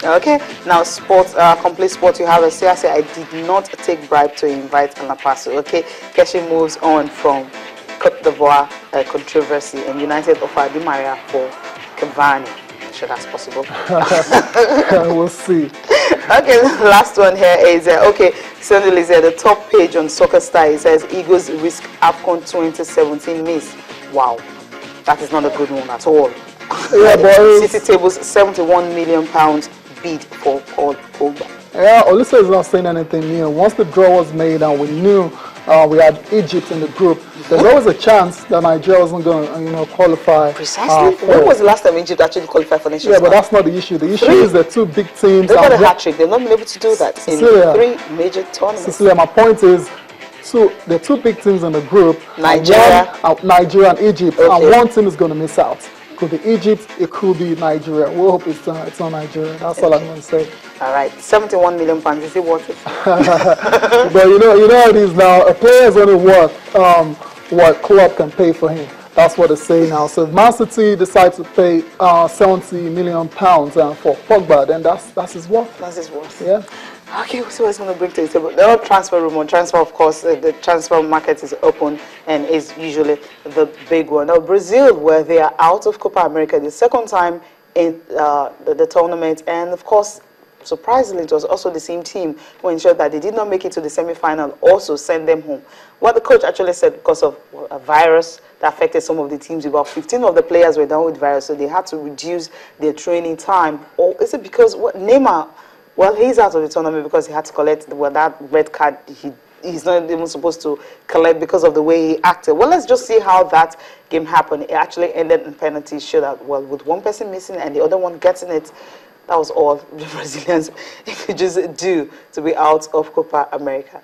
Okay, now sports, complete sport. You have a CSA. I did not take bribe to invite Anapasu. Okay, Keshi moves on from Cote d'Ivoire controversy and United offer Di Maria for Cavani. Sure, that's possible. We'll see. Okay, last one here is okay. Sunday is at the top page on Soccer Star. It says Eagles risk AFCON 2017 miss. Wow, that is not a good one at all. Yeah, boys. City tables £71 million bid for Paul Pogba. Yeah, Olisa is not saying anything new. Once the draw was made and we knew we had Egypt in the group, there's always a chance that Nigeria wasn't going to, qualify. Precisely. When was the last time Egypt actually qualified for Nations Cup? Yeah, but that's not the issue. The issue is the two big teams. They got a hat-trick. They've not been able to do that Cecilia, in 3 major tournaments. Cecilia, my point is, the two big teams in the group, Nigeria and Egypt, and one team is going to miss out. It could be Egypt, it could be Nigeria. We hope it's not Nigeria. That's all I'm going to say. All right, £71 million. Is it worth it? But you know how it is now. A player is only worth what club can pay for him. That's what they say now. So if Man City decides to pay £70 million for Pogba, then that's his worth. That's his worth. Yeah. Okay, we'll see what it's going to bring to the table. The transfer rumor, transfer, of course, the transfer market is open and is usually the big one. Now, Brazil, where they are out of Copa America the second time in the tournament, and of course, surprisingly, it was also the same team who ensured that they did not make it to the semi-final, also sent them home. What the coach actually said, because of a virus that affected some of the teams, about 15 of the players were down with virus, so they had to reduce their training time. Or is it because Neymar, well, he's out of the tournament because he had to collect that red card he's not even supposed to collect because of the way he acted. Well, let's just see how that game happened. It actually ended in penalties, showed that, well, with one person missing and the other one getting it, that was all the Brazilians could just do to be out of Copa America.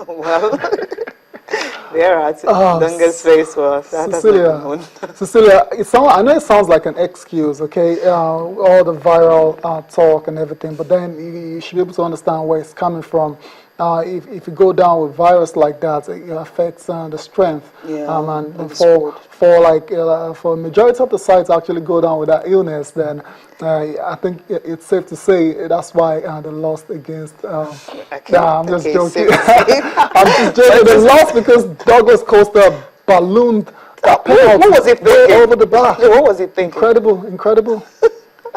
Well, there at Dunga's face was. Cecilia, I know it sounds like an excuse, okay? All the viral talk and everything, but then you should be able to understand where it's coming from. If you go down with virus like that, it affects the strength. Yeah, and for a majority of the sites actually go down with that illness, then I think it's safe to say that's why they lost against. I'm just joking. I'm just joking. They lost because Douglas Costa ballooned that penalty. What was it thinking? Over the bar. What was it thinking? Incredible.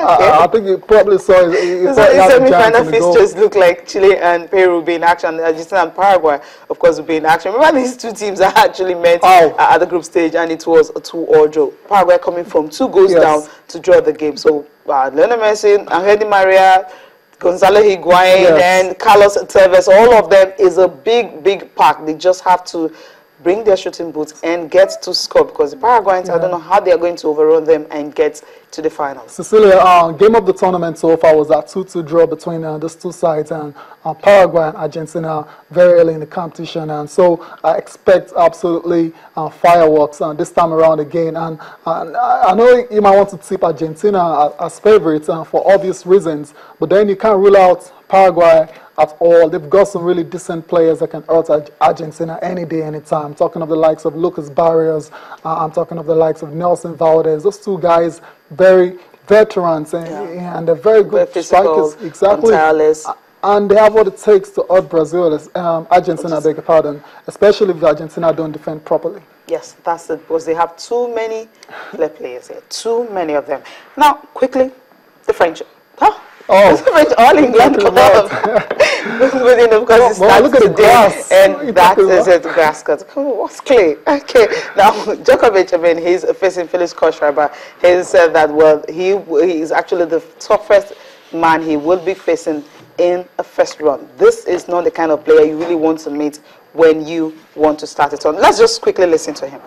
I think you probably saw it. Semi-final fixtures look like Chile and Peru being in action, Argentina and Paraguay, of course, will be in action. Remember, these two teams that actually met at the group stage, and it was a 2-2 draw. Paraguay coming from 2 goals down to draw the game. So, Lionel Messi, Angel Di Maria, Gonzalo Higuain, and Carlos Tevez, all of them is a big pack. They just have to bring their shooting boots and get to score, because the Paraguayans, I don't know how they are going to overrun them and get to the finals. Cecilia, game of the tournament so far was that 2-2 draw between these two sides, and Paraguay and Argentina very early in the competition, and so I expect absolutely fireworks this time around again. And I know you might want to tip Argentina as favorites for obvious reasons, but then you can't rule out Paraguay at all. They've got some really decent players that can hurt Argentina any day, anytime. I'm talking of the likes of Lucas Barrios. I'm talking of the likes of Nelson Valdez. Those two guys, very veterans, and they're very good strikers. Exactly. And they have what it takes to hurt Brazil, Argentina, I beg your pardon, especially if Argentina don't defend properly. Yes, that's it, because they have too many players here, too many of them. Now, quickly, The French. Huh? Oh, The French All England Club. Wimbledon, of course, it starts look at the today, grass. and that is it, grass cut. Come on, what's clay? Okay, now Djokovic, I mean, he's facing Felix Kohlschreiber. He said that, well, he is actually the toughest man he will be facing in a first round. This is not the kind of player you really want to meet when you want to start it on. Let's just quickly listen to him.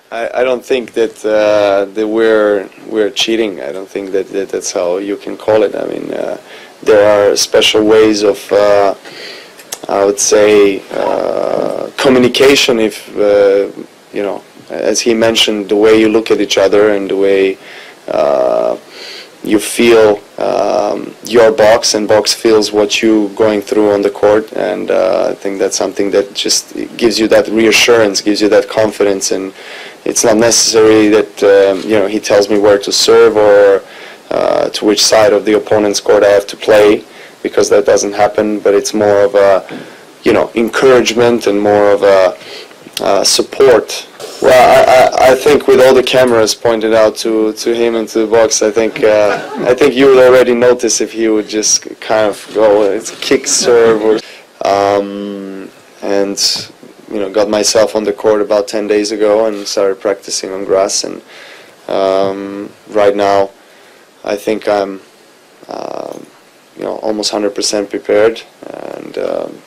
I don't think that that we're cheating. I don't think that that's how you can call it. I mean, there are special ways of, I would say, communication. If you know, as he mentioned, the way you look at each other and the way you feel your box and box feels what you going through on the court, and I think that's something that just gives you that reassurance, gives you that confidence. And it's not necessary that you know, he tells me where to serve or to which side of the opponent's court I have to play, because that doesn't happen. But it's more of a, you know, encouragement and more of a support. Well, I think with all the cameras pointed out to him and to the box, I think you would already notice if he would just kind of go, it's a kick serve, or and you know, got myself on the court about 10 days ago and started practicing on grass, and right now I think I'm you know, almost 100% prepared, and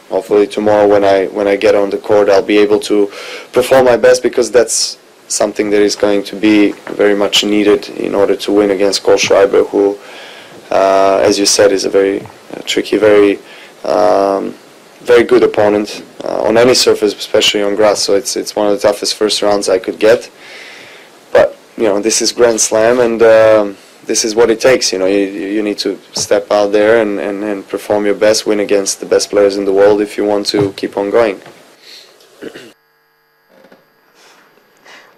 hopefully tomorrow when I get on the court I'll be able to perform my best, because that's something that is going to be very much needed in order to win against Kohlschreiber, who as you said is a very tricky, very very good opponent on any surface, especially on grass. So it's one of the toughest first rounds I could get. But you know, this is Grand Slam, and this is what it takes. You know, you need to step out there and perform your best, win against the best players in the world if you want to keep on going.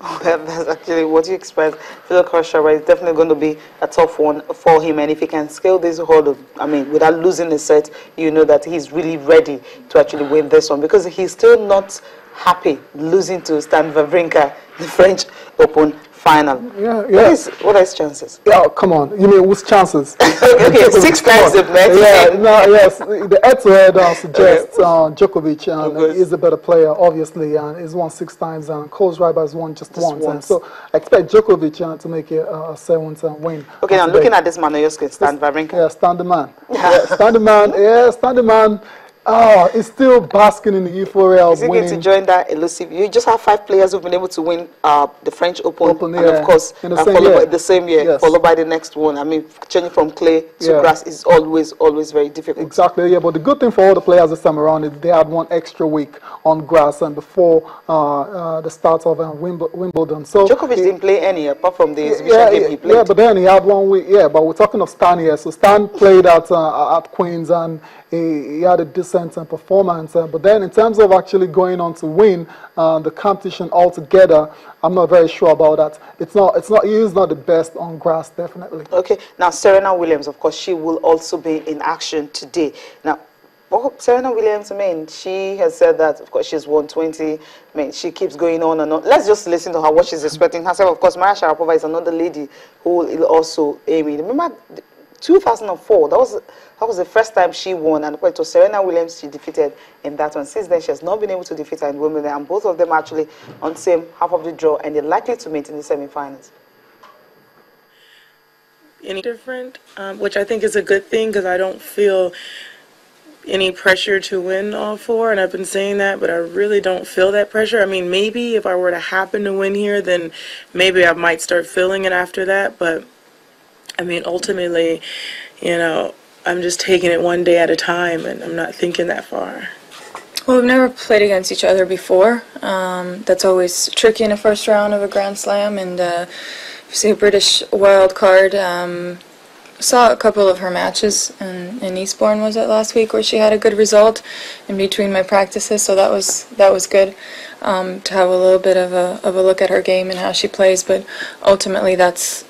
Oh, that's actually what you expect. Felix Kohlschreiber is definitely going to be a tough one for him, and if he can scale this hurdle, I mean, without losing a set, you know that he's really ready to actually win this one, because he's still not happy losing to Stan Wawrinka, the French Open final. Yeah. What are his chances? Yeah, come on. You mean whose chances? Okay, 6 times they've met. Yeah, no, yes. The head-to-head suggests Djokovic is a better player, obviously, and he's won 6 times, and Kohlschreiber has won just once. And so I expect Djokovic to make it a 7th win. Okay, now looking at this man, you're Stan Wawrinka. Yeah, Stan the man. Yeah, Stan the man. Yeah, Stan the man. Oh, he's still basking in the euphoria of winning. Is he going to join that elusive? You just have 5 players who've been able to win the French Open, and of course, the same year, yes, followed by the next one. I mean, changing from clay to grass is always very difficult. Exactly, yeah. But the good thing for all the players this time around is they had 1 extra week on grass and before the start of Wimbledon. So Djokovic didn't play any apart from the exhibition game he played. Yeah, but then he had 1 week. Yeah, but we're talking of Stan here. So Stan played at Queens, and he had a decent performance. But then in terms of actually going on to win the competition altogether, I'm not very sure about that. He is not the best on grass, definitely. Okay, now Serena Williams, of course, she will also be in action today. Now, Serena Williams, I mean, she has said that, of course, she's won 20. I mean, she keeps going on and on. Let's just listen to her, what she's expecting herself. Of course, Maria Sharapova is another lady who will also aim in. Remember, 2004, that was the first time she won, and it was Serena Williams she defeated in that one. Since then, she has not been able to defeat her in Wimbledon, and both of them are actually on the same half of the draw, and they're likely to meet in the semi-finals. Any different, which I think is a good thing, because I don't feel any pressure to win all 4, and I've been saying that, but I really don't feel that pressure. I mean, maybe if I were to happen to win here, then maybe I might start feeling it after that, but I mean, ultimately, you know, I'm just taking it one day at a time, and I'm not thinking that far. Well, we've never played against each other before. That's always tricky in a first round of a Grand Slam, and you see a British wild card. Saw a couple of her matches in Eastbourne, was it last week, where she had a good result in between my practices, so that was good to have a little bit of a look at her game and how she plays. But ultimately, that's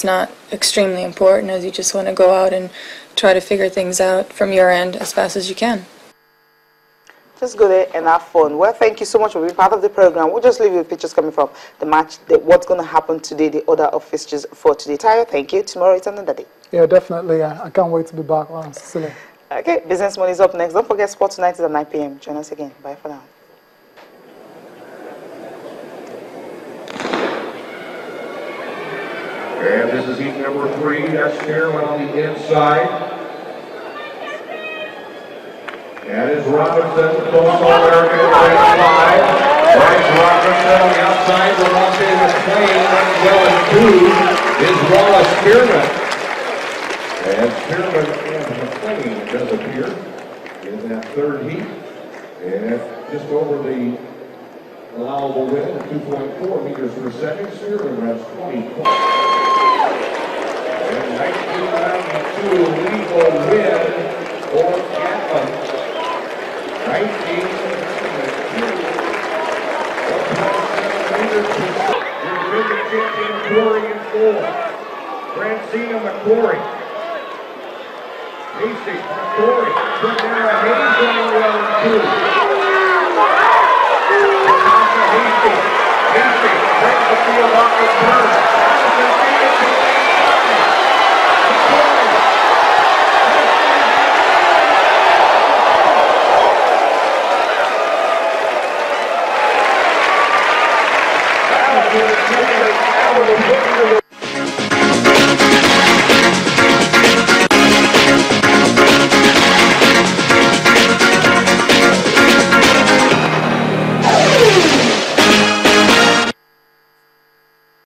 not extremely important, as you just want to go out and try to figure things out from your end as fast as you can. Just go there and have fun. Well, thank you so much for being part of the program. We'll just leave you with pictures coming from the match, what's going to happen today, the order of fixtures for today. Tayo, thank you. Tomorrow it's another day. Yeah, definitely. I can't wait to be back on Sicily. Okay, Business Money is up next. Don't forget, Sport Tonight is at 9 p.m. Join us again. Bye for now. And this is heat number 3. That's Spearman on the inside. And it's Robinson, Coastal American in lane 5. Bryce Robinson on the outside. Ramante McLean, well as 2 is Wallace Spearman. And Spearman and McLean does appear in that third heat. And just over the allowable wind of 2.4 meters per second. Spearman runs 20 points. And 1992 legal win for Gatlin. 19 champion Corey in 4. Francina McCory. Casey McCory. Primera Hayes running well in 2.